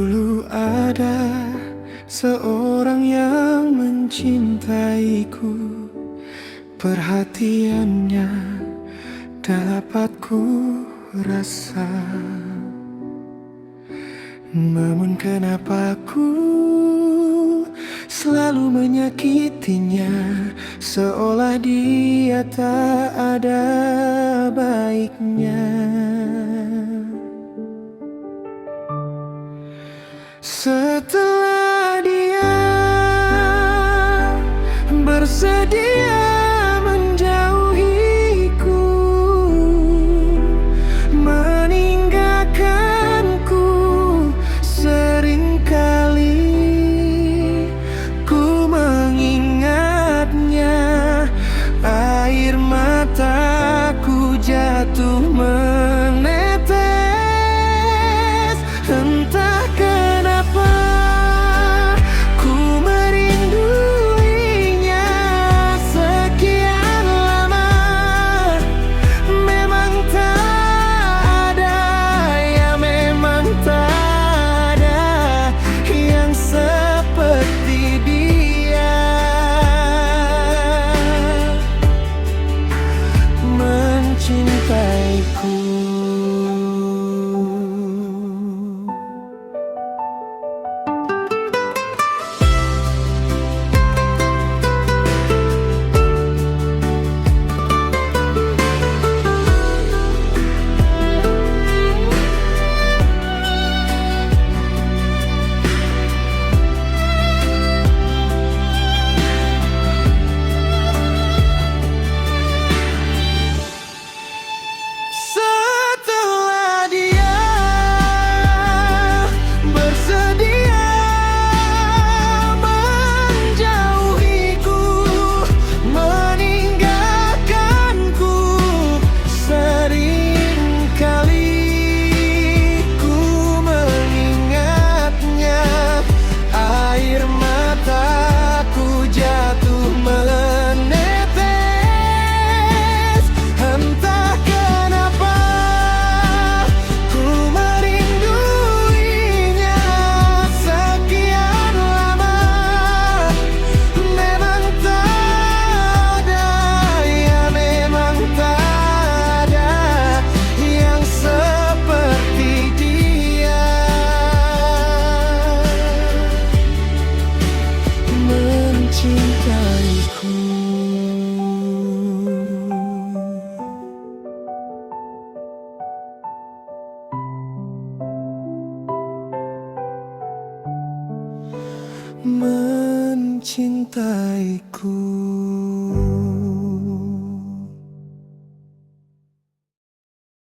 Dulu ada seorang yang mencintaiku, perhatiannya dapat ku rasa. Namun kenapa ku selalu menyakitinya, seolah dia tak ada baiknya. Setelah dia bersedia menjauhiku, meninggalkanku, seringkali ku mengingatnya. Air mataku jatuh menetes. Entah kenapa ku merinduinya sekian lama. Memang tak ada, ya memang tak ada yang seperti dia mencintaiku. Setelah dia bersedia menjauhiku, meninggalkanku, seringkali ku mengingatnya. Air mataku jatuh menetes. Entah kenapa ku merinduinya sekian lama. Memang tak ada, ya memang tak ada yang seperti dia mencintaiku. Mencintaiku.